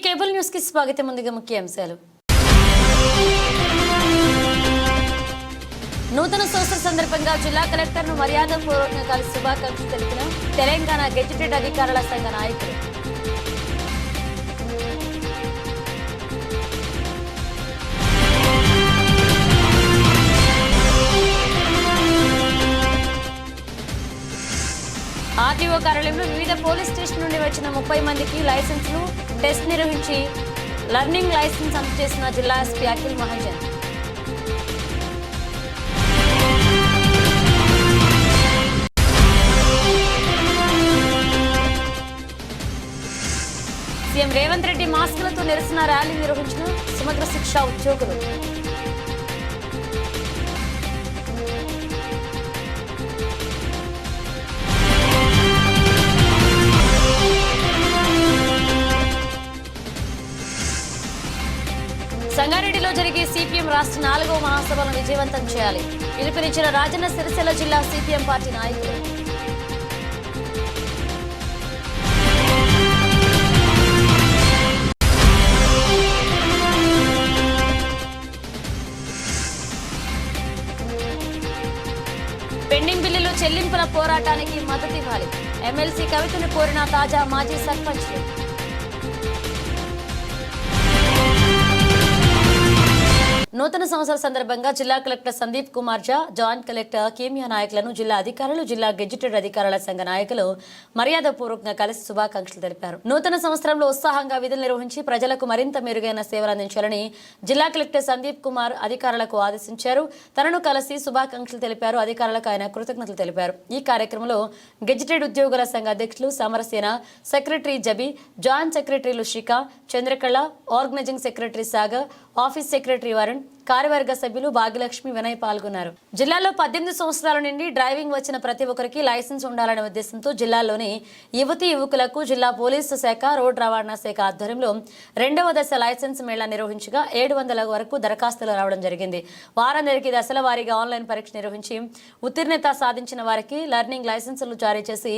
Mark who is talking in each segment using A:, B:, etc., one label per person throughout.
A: Cable news కి స్వాగతం. ముందుగా ముఖ్య అంశాలు. నూతన సంవత్సర సందర్భంగా జిల్లా కలెక్టర్ను మర్యాదపూర్వకంగా కలిసి శుభాకాంక్షలు తెలిపిన తెలంగాణ గెజిటెడ్ అధికారుల సంఘ నాయకులు. ఆర్టీఓ కార్యాలయంలో వివిధ పోలీస్ స్టేషన్ నుండి వచ్చిన 30 మందికి లైసెన్సులు టెస్ట్ నిర్వహించి లర్నింగ్ లైసెన్స్ అందజేసిన జిల్లా ఎస్పీ అఖిల్ మహాజన్. సీఎం రేవంత్ రెడ్డి మాస్కులతో నిరసన ర్యాలీ నిర్వహించిన సమగ్ర శిక్ష ఉద్యోగులు. సంగారెడ్డిలో జరిగే సిపిఎం రాష్ట్ర 4వ మహాసభను విజయవంతం చేయాలి పిలుపునిచ్చిన రాజన్న సిరిసిల్ల జిల్లా సిపిఎం పార్టీ నాయకులు. పెండింగ్ బిల్లులు చెల్లింపుల పోరాటానికి మద్దతు ఇవ్వాలి ఎమ్మెల్సీ కవితను కోరిన తాజా మాజీ సర్పంచ్లు. నూతన సంవత్సర సందర్భంగా జిల్లా కలెక్టర్ సందీప్ కుమార్ ఝా, జాయింట్ కలెక్టర్ కీమియా నాయకులను జిల్లా అధికారులు, జిల్లా గెజిటెడ్ అధికారుల సంఘ నాయకులు మర్యాదపూర్వకంగా కలిసి శుభాకాంక్షలు తెలిపారు. నూతన సంవత్సరంలో ఉత్సాహంగా విధులు నిర్వహించి ప్రజలకు మరింత మెరుగైన సేవలు అందించాలని జిల్లా కలెక్టర్ సందీప్ కుమార్ అధికారులకు ఆదేశించారు. తనను కలిసి శుభాకాంక్షలు తెలిపారు. అధికారులకు ఆయన కృతజ్ఞతలు తెలిపారు. ఈ కార్యక్రమంలో గెజిటెడ్ ఉద్యోగుల సంఘ అధ్యక్షులు సమరసేన, సెక్రటరీ జబీ, జాయింట్ సెక్రటరీలు Srika, Chandrakala, organizing secretary Sagar, office secretary Varun, కార్యవర్గ సభ్యులు భాగ్యలక్ష్మి, వినయ్ పాల్గొన్నారు. జిల్లాలో 18 సంవత్సరాల నుండి డ్రైవింగ్ వచ్చిన ప్రతి ఒక్కరికి లైసెన్స్ ఉండాలనే ఉద్దేశంతో జిల్లాలోని యువతీ యువకులకు జిల్లా పోలీసు శాఖ, రోడ్డు రవాణా శాఖ ఆధ్వర్యంలో 2వ దశ లైసెన్స్ మేళా నిర్వహించగా 700 వరకు దరఖాస్తులు రావడం జరిగింది. వారందరికీ దశల వారీగా ఆన్లైన్ పరీక్ష నిర్వహించి ఉత్తీర్ణత సాధించిన వారికి లర్నింగ్ లైసెన్సులు జారీ చేసి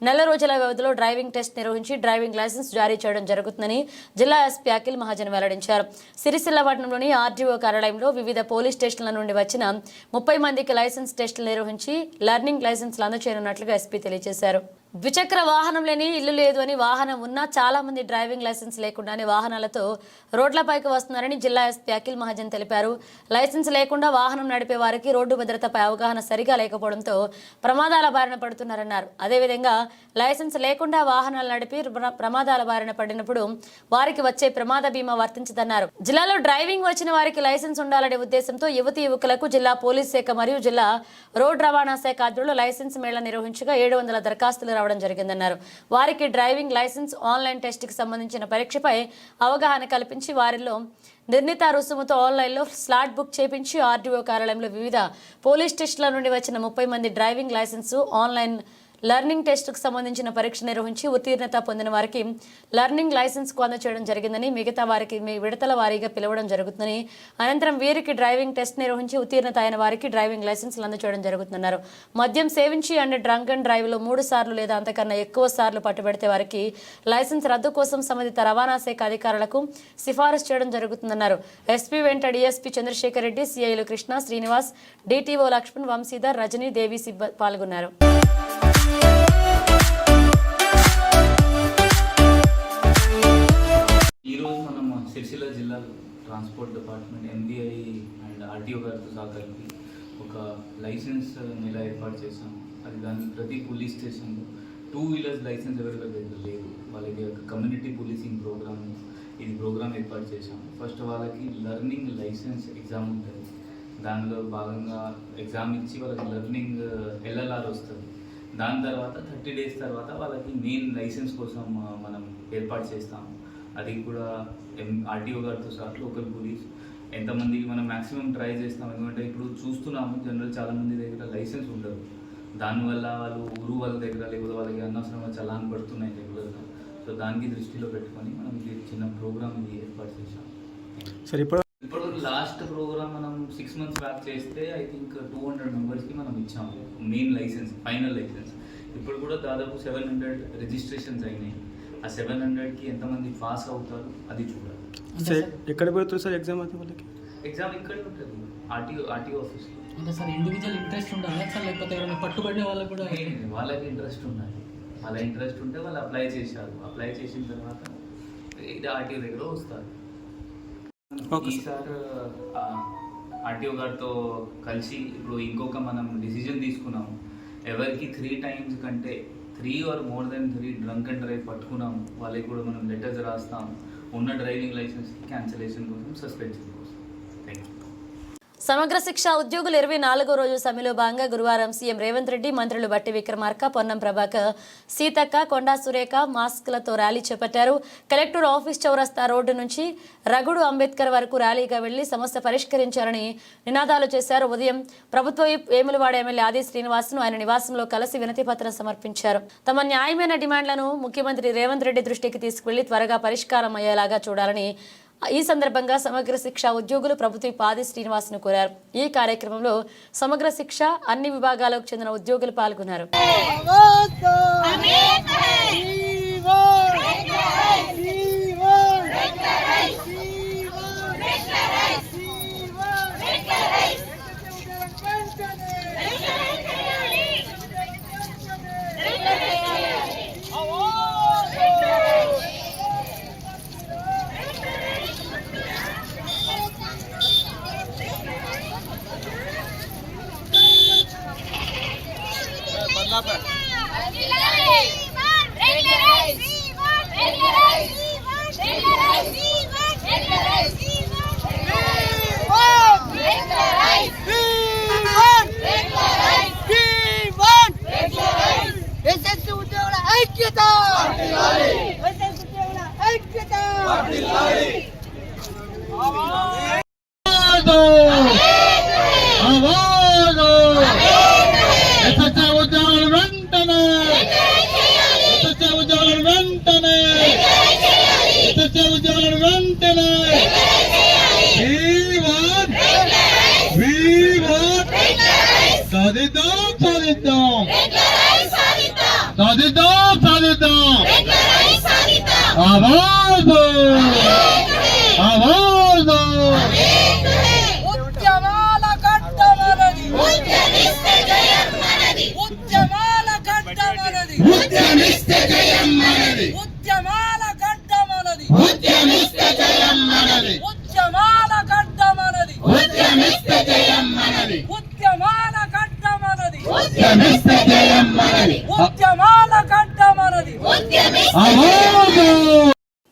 A: నెల రోజుల వ్యవధిలో డ్రైవింగ్ టెస్ట్ నిర్వహించి డ్రైవింగ్ లైసెన్స్ జారీ చేయడం జరుగుతుందని జిల్లా ఎస్పీ అఖిల్ మహాజన్ వెల్లడించారు. సిరిసిల్ల పట్టణంలోని ఆర్డీఓ కార్యాలయంలో వివిధ పోలీస్ స్టేషన్ల నుండి వచ్చిన 30 మందికి లైసెన్స్ టెస్టులు నిర్వహించి లర్నింగ్ లైసెన్సులు అందజేయనున్నట్లుగా ఎస్పీ తెలియజేశారు. ద్విచక్ర వాహనం లేని ఇల్లు లేదు అని, వాహనం ఉన్నా చాలా మంది డ్రైవింగ్ లైసెన్స్ లేకుండానే వాహనాలతో రోడ్లపైకి వస్తున్నారని జిల్లా ఎస్పీ అఖిల్ మహాజన్ తెలిపారు. లైసెన్స్ లేకుండా వాహనం నడిపే వారికి రోడ్డు భద్రతపై అవగాహన సరిగా లేకపోవడంతో ప్రమాదాల బారిన పడుతున్నారన్నారు. అదేవిధంగా లైసెన్స్ లేకుండా వాహనాలు నడిపి ప్రమాదాల బారిన పడినప్పుడు వారికి వచ్చే ప్రమాద బీమా వర్తించదన్నారు. జిల్లాలో డ్రైవింగ్ వచ్చిన వారికి లైసెన్స్ ఉండాలనే ఉద్దేశంతో యువతీ యువకులకు జిల్లా పోలీస్ శాఖ మరియు జిల్లా రోడ్డు రవాణా శాఖ ఆధ్వర్యంలో లైసెన్స్ మేళా నిర్వహించగా 700 దరఖాస్తులు రావడం జరిగిందన్నారు. వారికి డ్రైవింగ్ లైసెన్స్ ఆన్లైన్ టెస్ట్ కి సంబంధించిన పరీక్షపై అవగాహన కల్పించి వారిలో నిర్ణీత రుసుముతో ఆన్లైన్లో స్లాట్ బుక్ చేపించి ఆర్డీఓ కార్యాలయంలో వివిధ పోలీస్ స్టేషన్ల నుండి వచ్చిన 30 మంది డ్రైవింగ్ లైసెన్స్ ఆన్లైన్ లర్నింగ్ టెస్టుకు సంబంధించిన పరీక్ష నిర్వహించి ఉత్తీర్ణత పొందిన వారికి లర్నింగ్ లైసెన్స్ అందజేయడం జరిగిందని, మిగతా వారికి విడతల వారీగా పిలవడం జరుగుతుందని, అనంతరం వీరికి డ్రైవింగ్ టెస్ట్ నిర్వహించి ఉత్తీర్ణత అయిన వారికి డ్రైవింగ్ లైసెన్సులు అందజేయడం జరుగుతుందన్నారు. మద్యం సేవించి అండ్ డ్రంక్ అండ్ డ్రైవ్లో 3 సార్లు లేదా అంతకన్నా ఎక్కువ సార్లు పట్టుబడితే వారికి లైసెన్స్ రద్దు కోసం సంబంధిత రవాణా శాఖ అధికారులకు సిఫారసు చేయడం జరుగుతుందన్నారు. ఎస్పీ వెంట డిఎస్పీ చంద్రశేఖర్ రెడ్డి, సిఐలు కృష్ణ, శ్రీనివాస్, డిటిఓ లక్ష్మణ్, వంశీధర్, రజనీ, దేవి పాల్గొన్నారు.
B: ఈరోజు మనం సిరిసిల్ల జిల్లా transport department, MBI and RTO గారితో సహకరించి ఒక లైసెన్స్ నెల ఏర్పాటు చేశాము. అది దానికి ప్రతి పోలీస్ స్టేషన్లో 2 వీలర్స్ లైసెన్స్ అవైలబుల్ లేదు. వాళ్ళకి ఒక కమ్యూనిటీ పోలీసింగ్ ప్రోగ్రామ్ ఏర్పాటు చేశాము. ఫస్ట్ వాళ్ళకి లర్నింగ్ లైసెన్స్ ఎగ్జామ్ ఉంటుంది. దానిలో భాగంగా ఎగ్జామ్ ఇచ్చి వాళ్ళకి లర్నింగ్ ఎల్ఎల్ఆర్ వస్తుంది. దాని తర్వాత 30 డేస్ తర్వాత వాళ్ళకి మెయిన్ లైసెన్స్ కోసం మనం ఏర్పాటు చేస్తాము. అది కూడా ఆర్టీఓ గారితో సహా లోకల్ పోలీస్ ఎంతమందికి మనం మ్యాక్సిమం ట్రై చేస్తాం. ఎందుకంటే ఇప్పుడు చూస్తున్నాము జనరల్ చాలామంది దగ్గర లైసెన్స్ ఉండదు. దానివల్ల వాళ్ళు ఊరు వాళ్ళ దగ్గర లేకపోతే వాళ్ళకి అనవసరంగా చలాన్ పడుతున్నాయి రెగ్యులర్గా. సో దానికి దృష్టిలో పెట్టుకొని మనం ఇది చిన్న ప్రోగ్రామ్ ఇది ఏర్పాటు చేసాం. సరే, ఇప్పుడు లాస్ట్ ప్రోగ్రామ్ మనం 6 months బ్యాక్ చేస్తే ఐ థింక్ 200 మెంబర్స్కి మనం ఇచ్చాము మెయిన్ లైసెన్స్, ఫైనల్ లైసెన్స్. ఇప్పుడు కూడా దాదాపు 700 రిజిస్ట్రేషన్స్ అయినాయి. ఆ 700కి ఎంతమంది పాస్ అవుతారు అది చూడాలి.
C: ఎక్కడ పెడుతుంది సార్ ఎగ్జామ్ అయితే వాళ్ళకి?
B: ఎగ్జామ్ ఇక్కడే ఉంటుంది, ఆర్టీఓ ఆఫీస్లో.
D: అంటే సార్ ఇండివిజువల్ ఇంట్రెస్ట్ ఉండాలి సార్, లేకపోతే ఎవరైనా పట్టుబడిన వాళ్ళకి కూడా?
B: వాళ్ళకి ఇంట్రెస్ట్ ఉండాలి. వాళ్ళ ఇంట్రెస్ట్ ఉంటే వాళ్ళు అప్లై చేశారు, అప్లై చేసిన తర్వాత ఇది ఆర్టీఓ దగ్గర వస్తారు. ఈసారి ఆర్టీఓ గారితో కలిసి ఇప్పుడు ఇంకొక మనం డిసిజన్ తీసుకున్నాము. ఎవరికి 3 times కంటే 3 or more than 3 drunk and drive పట్టుకున్నాము వాళ్ళకి కూడా మనం లెటర్స్ రాస్తాము, ఉన్న డ్రైవింగ్ లైసెన్స్ క్యాన్సిలేషన్ కోసం, సస్పెన్షన్ కోసం. Thank you.
A: సమగ్ర శిక్ష ఉద్యోగులు 24వ రోజు సమ్మెలో భాగంగా గురువారం సీఎం రేవంత్ రెడ్డి, మంత్రులు బట్టి విక్రమార్క, పొన్నం ప్రభాకర్, సీతక్క, కొండా సురేఖ మాస్కులతో ర్యాలీ చేపట్టారు. కలెక్టర్ ఆఫీస్ చౌరస్తా రోడ్డు నుంచి రఘుడు అంబేద్కర్ వరకు ర్యాలీగా వెళ్లి సమస్య పరిష్కరించాలని నినాదాలు చేశారు. ఉదయం ప్రభుత్వ వేములవాడ ఎమ్మెల్యే ఆది శ్రీనివాస్ను ఆయన నివాసంలో కలిసి వినతి పత్రం సమర్పించారు. తమ న్యాయమైన డిమాండ్లను ముఖ్యమంత్రి రేవంత్ రెడ్డి దృష్టికి తీసుకువెళ్లి త్వరగా పరిష్కారం అయ్యేలాగా చూడాలని ఈ సందర్భంగా సమగ్ర శిక్ష ఉద్యోగులు ప్రభుత్వ ఆది శ్రీనివాస్ను కోరారు. ఈ కార్యక్రమంలో సమగ్ర శిక్ష అన్ని విభాగాలకు చెందిన ఉద్యోగులు పాల్గొన్నారు.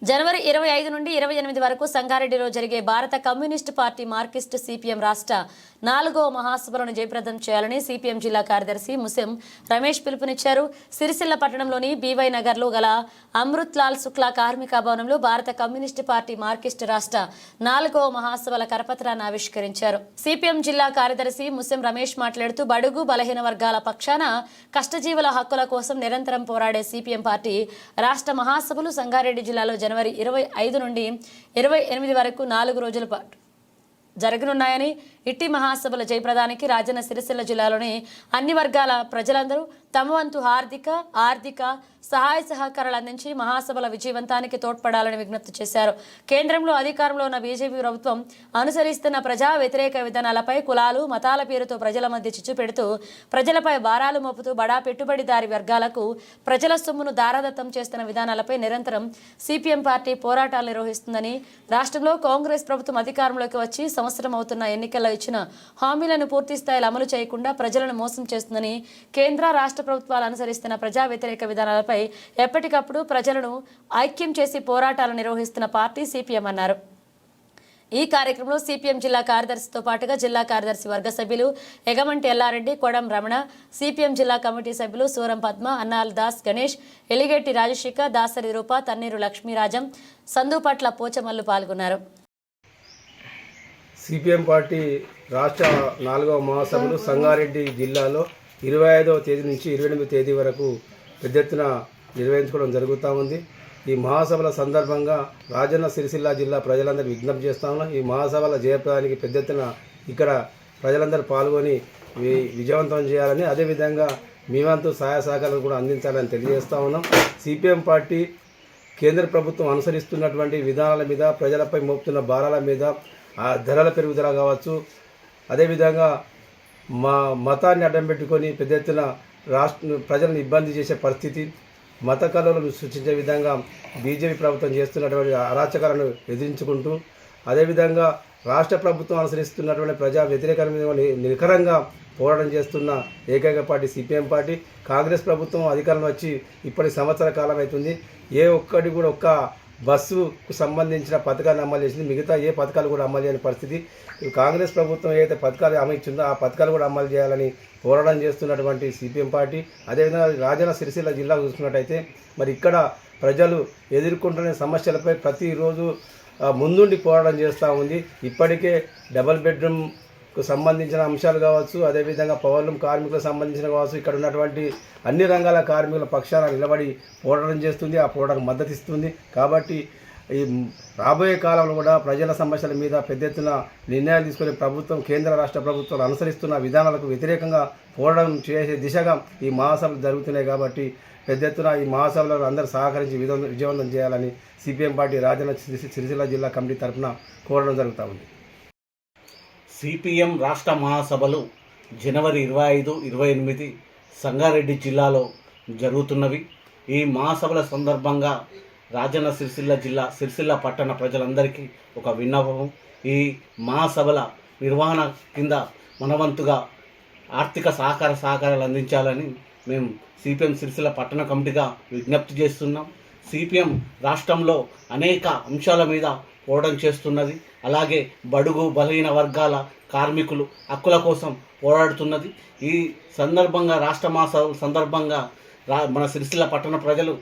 A: జనవరి 25 నుండి 28 వరకు సంగారెడ్డిలో జరిగే భారత కమ్యూనిస్టు పార్టీ మార్క్సిస్ట్ సిపిఎం రాష్ట్ర 4వ మహాసభలను జయప్రదం చేయాలని సిపిఎం జిల్లా కార్యదర్శి ముసెం రమేష్ పిలుపునిచ్చారు. సిరిసిల్ల పట్టణంలోని బీవై నగర్లో గల అమృత్ లాల్ శుక్లా కార్మిక భవనంలో భారత కమ్యూనిస్టు పార్టీ మార్క్సిస్ట్ రాష్ట్ర 4వ మహాసభల కరపత్రాన్ని ఆవిష్కరించారు. సిపిఎం జిల్లా కార్యదర్శి ముసెం రమేష్ మాట్లాడుతూ బడుగు బలహీన వర్గాల పక్షాన కష్టజీవుల హక్కుల కోసం నిరంతరం పోరాడే సిపిఎం పార్టీ రాష్ట్ర మహాసభలు సంగారెడ్డి జిల్లాలో జనవరి 25 నుండి 28 వరకు 4 రోజుల పాటు జరగనున్నాయని, ఇట్టి మహాసభల జయప్రదానికి రాజన్న సిరిసిల్ల జిల్లాలోని అన్ని వర్గాల ప్రజలందరూ తమ వంతు ఆర్థిక సహాయ సహకారాలు అందించి మహాసభల విజయవంతానికి తోడ్పడాలని విజ్ఞప్తి చేశారు. కేంద్రంలో అధికారంలో ఉన్న బీజేపీ ప్రభుత్వం అనుసరిస్తున్న ప్రజా వ్యతిరేక విధానాలపై కులాలు మతాల పేరుతో ప్రజల మధ్య చిచ్చు పెడుతూ ప్రజలపై భారాలు మోపుతూ బడా పెట్టుబడిదారి వర్గాలకు ప్రజల సొమ్మును దారాదత్తం చేస్తున్న విధానాలపై నిరంతరం సిపిఎం పార్టీ పోరాటాలు నిర్వహిస్తుందని, రాష్ట్రంలో కాంగ్రెస్ ప్రభుత్వం అధికారంలోకి వచ్చి సంవత్సరం అవుతున్న ఎన్నికల్లో ఇచ్చిన హామీలను పూర్తి స్థాయిలో అమలు చేయకుండా ప్రజలను మోసం చేస్తుందని, కేంద్ర రాష్ట్ర ప్రభుత్వాలు అనుసరిస్తున్న ప్రజా వ్యతిరేక విధానాలపై ఎప్పటికప్పుడు ప్రజలను ఐక్యం చేసి పోరాటాలు నిర్వహిస్తున్న పార్టీ సిపిఎం అన్నారు. ఈ కార్యక్రమంలో సిపిఎం జిల్లా కార్యదర్శితో పాటుగా జిల్లా కార్యదర్శి వర్గ సభ్యులు ఎగమంటి ఎల్లారెడ్డి, కొడం రమణ, సిపిఎం జిల్లా కమిటీ సభ్యులు సూరం పద్మ, అన్నాల్ దాస్ గణేష్, ఎలిగెట్టి రాజశేఖర్, దాసరి రూప, తన్నీరు లక్ష్మీరాజం, సందుపట్ల పోచమల్లు పాల్గొన్నారు.
E: సిపిఎం పార్టీ రాష్ట్ర 4వ మహాసభలు సంగారెడ్డి జిల్లాలో 25వ తేదీ నుంచి 28వ తేదీ వరకు పెద్ద ఎత్తున నిర్వహించుకోవడం జరుగుతూ ఉంది. ఈ మహాసభల సందర్భంగా రాజన్న సిరిసిల్ల జిల్లా ప్రజలందరూ విజ్ఞప్తి చేస్తా ఉన్నాం. ఈ మహాసభల జయప్రదానికి పెద్ద ఎత్తున ఇక్కడ ప్రజలందరూ పాల్గొని విజయవంతం చేయాలని, అదేవిధంగా మీ వంతు సహాయ సహకారాలు కూడా అందించాలని తెలియజేస్తూ ఉన్నాం. సిపిఎం పార్టీ కేంద్ర ప్రభుత్వం అనుసరిస్తున్నటువంటి విధానాల మీద, ప్రజలపై మోపుతున్న భారాల మీద, ఆ ధరల పెరుగుదల కావచ్చు, అదేవిధంగా మతాన్ని అడ్డం పెట్టుకొని పెద్ద ఎత్తున ప్రజలను ఇబ్బంది చేసే పరిస్థితి, మత కళలను సృష్టించే విధంగా బీజేపీ ప్రభుత్వం చేస్తున్నటువంటి అరాచకాలను ఎదిరించుకుంటూ, అదేవిధంగా రాష్ట్ర ప్రభుత్వం అనుసరిస్తున్నటువంటి ప్రజా వ్యతిరేకమైన నికరంగా పోరాటం చేస్తున్న ఏకైక పార్టీ సిపిఎం పార్టీ. కాంగ్రెస్ ప్రభుత్వం అధికారంలో వచ్చి ఇప్పటి సంవత్సర కాలం అవుతుంది. ఏ ఒక్కటి కూడా ఒక్క బస్సుకు సంబంధించిన పథకాన్ని అమలు చేసింది, మిగతా ఏ పథకాలు కూడా అమలు చేయని పరిస్థితి. కాంగ్రెస్ ప్రభుత్వం ఏదైతే పథకాలు అమలు ఇచ్చిందో ఆ పథకాలు కూడా అమలు చేయాలని పోరాటం చేస్తున్నటువంటి సిపిఎం పార్టీ. అదేవిధంగా రాజన్న సిరిసిల్ల జిల్లా చూసుకున్నట్టయితే మరి ఇక్కడ ప్రజలు ఎదుర్కొంటున్న సమస్యలపై ప్రతిరోజు ముందుండి పోరాటం చేస్తూ ఉంది. ఇప్పటికే డబుల్ బెడ్రూమ్కు సంబంధించిన అంశాలు కావచ్చు, అదేవిధంగా పవర్లూమ్ కార్మికులకు సంబంధించిన కావచ్చు, ఇక్కడ ఉన్నటువంటి అన్ని రంగాల కార్మికుల పక్షాన నిలబడి పోరాటం చేస్తుంది, ఆ పోరాటానికి మద్దతు ఇస్తుంది. కాబట్టి ఈ రాబోయే కాలంలో కూడా ప్రజల సమస్యల మీద పెద్ద ఎత్తున నిర్ణయాలు తీసుకునే ప్రభుత్వం, కేంద్ర రాష్ట్ర ప్రభుత్వాలు అనుసరిస్తున్న విధానాలకు వ్యతిరేకంగా పోరాటం చేసే దిశగా ఈ మహాసభలు జరుగుతున్నాయి. కాబట్టి పెద్ద ఎత్తున ఈ మహాసభలను అందరూ సహకరించి విజయవంతం చేయాలని సిపిఎం పార్టీ రాజన్న సిరిసిల్ల జిల్లా కమిటీ తరఫున కోరడం జరుగుతూ ఉంది.
F: సిపిఎం రాష్ట్ర మహాసభలు జనవరి 25, 28 సంగారెడ్డి జిల్లాలో జరుగుతున్నవి. ఈ మహాసభల సందర్భంగా రాజన్న సిరిసిల్ల జిల్లా సిరిసిల్ల పట్టణ ప్రజలందరికీ ఒక విన్నపం. ఈ మహాసభల నిర్వహణ కింద మనవంతుగా ఆర్థిక సహకారాలు అందించాలని మేము సిపిఎం సిరిసిల్ల పట్టణ కమిటీగా విజ్ఞప్తి చేస్తున్నాం. సిపిఎం రాష్ట్రంలో అనేక అంశాల మీద పోరాటం చేస్తున్నది. అలాగే బడుగు బలహీన వర్గాల కార్మికులు హక్కుల కోసం పోరాడుతున్నది. ఈ సందర్భంగా రాష్ట్ర మహాసభల సందర్భంగా మన సిరిసిల్ల పట్టణ ప్రజలు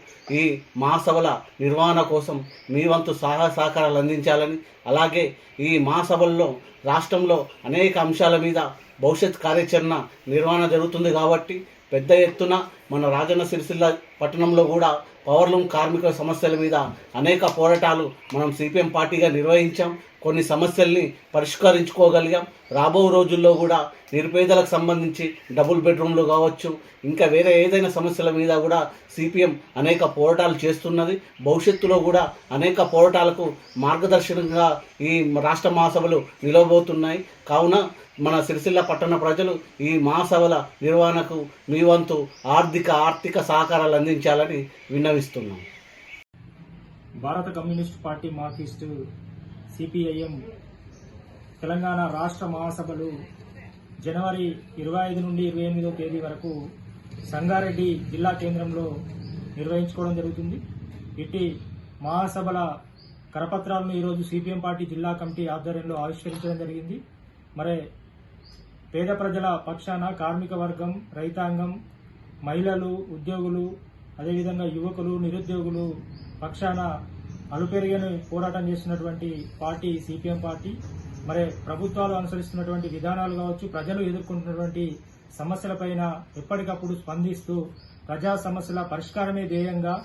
F: ఈ మహాసభల నిర్వహణ కోసం మీ వంతు సహకారాలు అందించాలని, అలాగే ఈ మహాసభల్లో రాష్ట్రంలో అనేక అంశాల మీద భవిష్యత్ కార్యాచరణ నిర్వహణ జరుగుతుంది. కాబట్టి పెద్ద ఎత్తున మన రాజన్న సిరిసిల్ల పట్టణంలో కూడా పవర్లూమ్ కార్మికుల సమస్యల మీద అనేక పోరాటాలు మనం సిపిఎం పార్టీగా నిర్వహించాం. కొన్ని సమస్యల్ని పరిష్కరించుకోగలిగాం. రాబో రోజుల్లో కూడా నిరుపేదలకు సంబంధించి డబుల్ బెడ్రూమ్లు కావచ్చు, ఇంకా వేరే ఏదైనా సమస్యల మీద కూడా సిపిఎం అనేక పోరాటాలు చేస్తున్నది. భవిష్యత్తులో కూడా అనేక పోరాటాలకు మార్గదర్శనంగా ఈ రాష్ట్ర మహాసభలు నిలవబోతున్నాయి. కావున మన సిరిసిల్ల పట్టణ ప్రజలు ఈ మహాసభల నిర్వహణకు మీ వంతు ఆర్థిక సహకారాలు అందించాలని విన్నవిస్తున్నాం.
G: భారత communist party Marxist CPIM Telangana రాష్ట్ర మహాసభలు జనవరి 25 నుండి 28వ తేదీ వరకు సంగారెడ్డి జిల్లా కేంద్రంలో నిర్వహించుకోవడం జరుగుతుంది. ఇట్టి మహాసభల కరపత్రాలను ఈరోజు సిపిఎం పార్టీ జిల్లా కమిటీ ఆధ్వర్యంలో ఆవిష్కరించడం జరిగింది. మరి పేద ప్రజల పక్షాన కార్మిక వర్గం, రైతాంగం, మహిళలు, ఉద్యోగులు, అదేవిధంగా యువకులు, నిరుద్యోగులు పక్షాన అలుపెరుగని పోరాటం చేస్తున్నటువంటి పార్టీ సిపిఎం పార్టీ. మరి ప్రభుత్వాలు అనుసరిస్తున్నటువంటి విధానాలు కావచ్చు, ప్రజలు ఎదుర్కొంటున్నటువంటి సమస్యలపైన ఎప్పటికప్పుడు స్పందిస్తూ ప్రజా సమస్యల పరిష్కారమే ధ్యేయంగా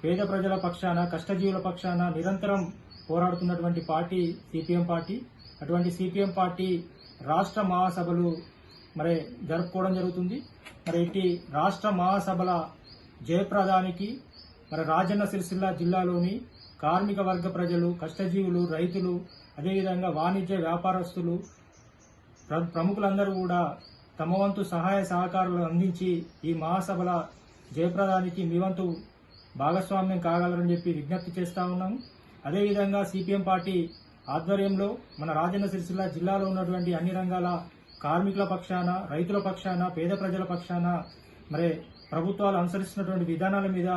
G: పేద ప్రజల పక్షాన, కష్టజీవుల పక్షాన నిరంతరం పోరాడుతున్నటువంటి పార్టీ సిపిఎం పార్టీ. అటువంటి సిపిఎం పార్టీ రాష్ట్ర మహాసభలు మరి జరుపుకోవడం జరుగుతుంది. మరి ఇట్టి రాష్ట్ర మహాసభల జయప్రదానికి మరి రాజన్న సిరిసిల్ల జిల్లాలోని కార్మిక వర్గ ప్రజలు, కష్టజీవులు, రైతులు, అదేవిధంగా వాణిజ్య వ్యాపారస్తులు, ప్రముఖులందరూ కూడా తమ వంతు సహాయ సహకారాలు అందించి ఈ మహాసభల జయప్రదానికి మీ వంతు భాగస్వామ్యం కాగలరని చెప్పి విజ్ఞప్తి చేస్తా ఉన్నాము. అదేవిధంగా సిపిఎం పార్టీ ఆధ్వర్యంలో మన రాజన్న సిరిసిల్ల జిల్లాలో ఉన్నటువంటి అన్ని రంగాల కార్మికుల పక్షాన, రైతుల పక్షాన, పేద ప్రజల పక్షాన మరి ప్రభుత్వాలు అనుసరిస్తున్నటువంటి విధానాల మీద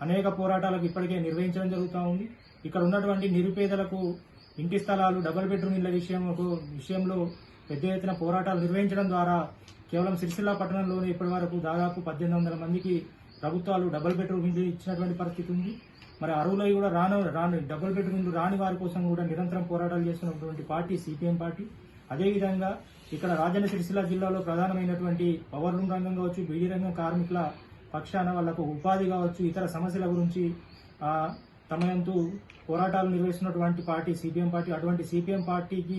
G: అనేక పోరాటాలకు ఇప్పటికే నిర్వహించడం జరుగుతూ ఉంది. ఇక్కడ ఉన్నటువంటి నిరుపేదలకు ఇంటి స్థలాలు, డబుల్ బెడ్రూమ్ ఇళ్ల విషయంలో పెద్ద ఎత్తున పోరాటాలు నిర్వహించడం ద్వారా కేవలం సిరిసిల్ల పట్టణంలోనే ఇప్పటి వరకు దాదాపు 1800 మందికి ప్రభుత్వాలు డబుల్ బెడ్రూమ్ ఇల్లు ఇచ్చినటువంటి పరిస్థితి ఉంది. మరి అరువులై కూడా రాని డబుల్ బెడ్రూమ్ ఇల్లు రాని వారి కోసం కూడా నిరంతరం పోరాటాలు చేస్తున్నటువంటి పార్టీ సిపిఎం పార్టీ. అదేవిధంగా ఇక్కడ రాజన్న సిరిసిల్ల జిల్లాలో ప్రధానమైనటువంటి పవర్లూమ్ రంగం కావచ్చు, బీడీ రంగం కార్మికుల పక్షాన వాళ్లకు ఉపాధి కావచ్చు, ఇతర సమస్యల గురించి తమ వంతు పోరాటాలు నిర్వహిస్తున్నటువంటి పార్టీ సిపిఎం పార్టీ. అటువంటి సిపిఎం పార్టీకి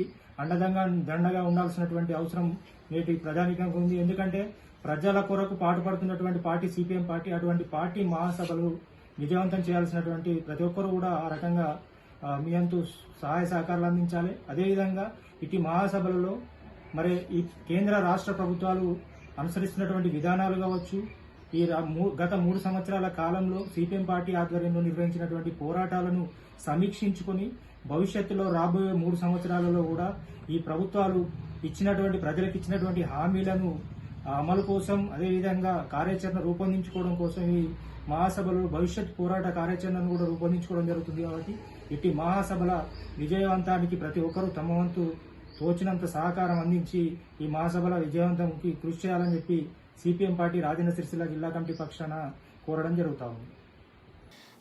G: దండగా ఉండాల్సినటువంటి అవసరం నేటి ప్రజానీకానికి ఉంది. ఎందుకంటే ప్రజల కొరకు పాటుపడుతున్నటువంటి పార్టీ సిపిఎం పార్టీ. అటువంటి పార్టీ మహాసభలు విజయవంతం చేయాల్సినటువంటి ప్రతి ఒక్కరు కూడా ఆ రకంగా మీ అంతు సహాయ సహకారాలు అందించాలి. అదేవిధంగా ఇటు మహాసభలలో మరి ఈ కేంద్ర రాష్ట్ర ప్రభుత్వాలు అనుసరిస్తున్నటువంటి విధానాలు కావచ్చు, ఈ గత 3 సంవత్సరాల కాలంలో సిపిఎం పార్టీ ఆధ్వర్యంలో నిర్వహించినటువంటి పోరాటాలను సమీక్షించుకొని భవిష్యత్తులో రాబోయే 3 సంవత్సరాలలో కూడా ఈ ప్రభుత్వాలు ప్రజలకు ఇచ్చినటువంటి హామీలను అమలు కోసం, అదేవిధంగా కార్యాచరణ రూపొందించుకోవడం కోసం ఈ మహాసభలో భవిష్యత్ పోరాట కార్యాచరణను కూడా రూపొందించుకోవడం జరుగుతుంది. కాబట్టి ఇట్టి మహాసభల విజయవంతానికి ప్రతి ఒక్కరూ తమ వంతు తోచినంత సహకారం అందించి ఈ మహాసభల విజయవంతంకి కృషి చేయాలని చెప్పి సిపిఎం పార్టీ రాజన్న సిరిసిల్ల జిల్లా కమిటీ పక్షాన కోరడం జరుగుతా ఉంది.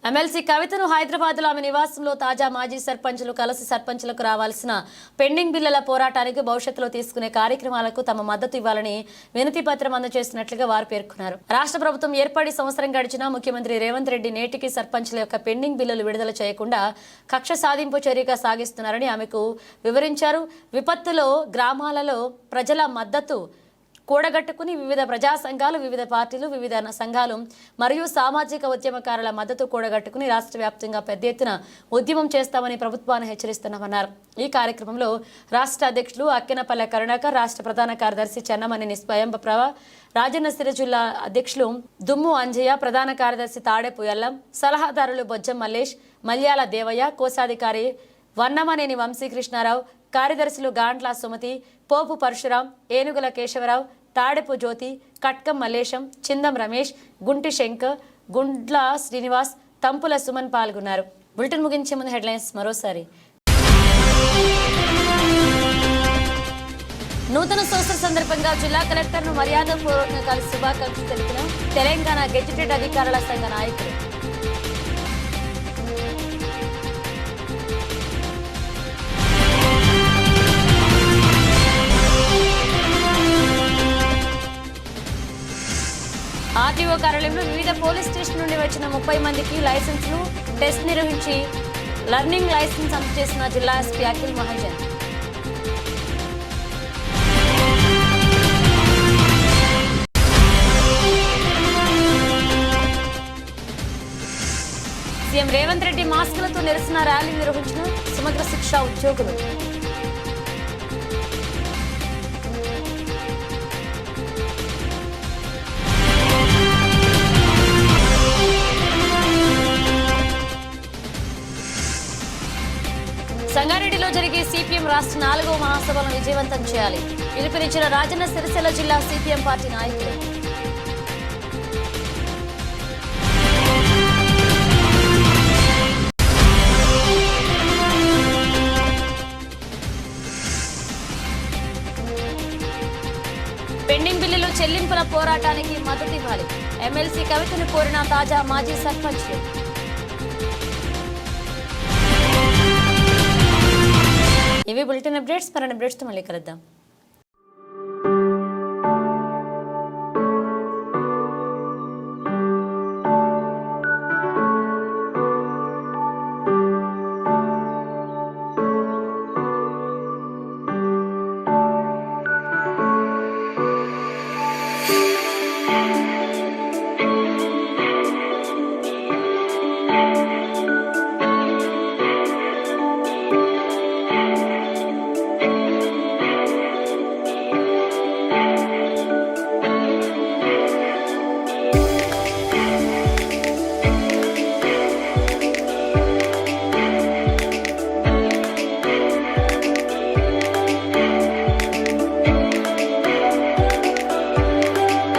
A: ఎమ్మెల్సీ కవితను హైదరాబాద్లో ఆమె నివాసంలో తాజా మాజీ సర్పంచులు కలిసి సర్పంచులకు రావాల్సిన పెండింగ్ బిల్లుల పోరాటానికి భవిష్యత్తులో తీసుకునే కార్యక్రమాలకు తమ మద్దతు ఇవ్వాలని వినతి పత్రం అందజేసినట్లుగా వారు పేర్కొన్నారు. రాష్ట్ర ప్రభుత్వం ఏర్పడి సంవత్సరం గడిచినా ముఖ్యమంత్రి రేవంత్ రెడ్డి నేటికి సర్పంచుల యొక్క పెండింగ్ బిల్లులు విడుదల చేయకుండా కక్ష సాధింపు చర్యగా సాగిస్తున్నారని ఆమెకు వివరించారు. విపత్తులో గ్రామాలలో ప్రజల మద్దతు కూడగట్టుకుని వివిధ ప్రజా సంఘాలు, వివిధ పార్టీలు, వివిధ సంఘాలు మరియు సామాజిక ఉద్యమకారుల మద్దతు కూడగట్టుకుని రాష్ట్ర వ్యాప్తంగా పెద్ద ఎత్తున ఉద్యమం చేస్తామని ప్రభుత్వాన్ని హెచ్చరిస్తున్నామన్నారు. ఈ కార్యక్రమంలో రాష్ట్ర అధ్యక్షులు అక్కెనపల్లె కరుణాకర్, రాష్ట్ర ప్రధాన కార్యదర్శి చెన్నమనేని స్వయంప్రభ, రాజన్న సిరి జిల్లా అధ్యక్షులు దుమ్ము అంజయ్య, ప్రధాన కార్యదర్శి తాడేపు ఎల్లం, సలహాదారులు బొజ్జం మల్లేష్, మల్యాల దేవయ్య, కోశాధికారి వన్నమనేని వంశీకృష్ణారావు, కార్యదర్శులు గాండ్ల సుమతి, పోపు పరశురాం, ఏనుగుల కేశవరావు, తాడెపు జ్యోతి, కట్కం మల్లేశం, చిందం రమేష్, గుంటి శంకర్, గుండ్ల శ్రీనివాస్, తంపుల సుమన్ పాల్గొన్నారు. బులెటిన్ ముగించే ముందు హెడ్లైన్స్ మరోసారి. నూతన సంవత్సర సందర్భంగా జిల్లా కలెక్టర్ను మర్యాదపూర్వకంగా కలిసి శుభాకాంక్షలు తెలిపిన తెలంగాణ గెజిటెడ్ అధికారుల సంఘ నాయకులు. ఆర్టీఓ కార్యాలయంలో వివిధ పోలీస్ స్టేషన్ నుండి వచ్చిన 30 మందికి లైసెన్సులు టెస్ట్ నిర్వహించి లర్నింగ్ లైసెన్స్ అందజేసిన జిల్లా ఎస్పీ అఖిల్ మహాజన్. సీఎం రేవంత్ రెడ్డి మాస్కులతో నిరసన ర్యాలీ నిర్వహించిన సమగ్ర శిక్ష ఉద్యోగులు. సంగారెడ్డిలో జరిగే సిపిఎం రాష్ట్ర 4వ మహాసభలను విజయవంతం చేయాలి పిలుపునిచ్చిన రాజన్న సిరిసిల్ల జిల్లా సిపిఎం పార్టీ నాయకులు. పెండింగ్ బిల్లులు చెల్లింపుల పోరాటానికి మద్దతు ఇవ్వాలి ఎమ్మెల్సీ కవితను కోరిన తాజా మాజీ సర్పంచ్లు. ఇవి బులెటిన్ అప్డేట్స్. మరిన్ని అప్డేట్స్తో మళ్ళీ కలుద్దాం.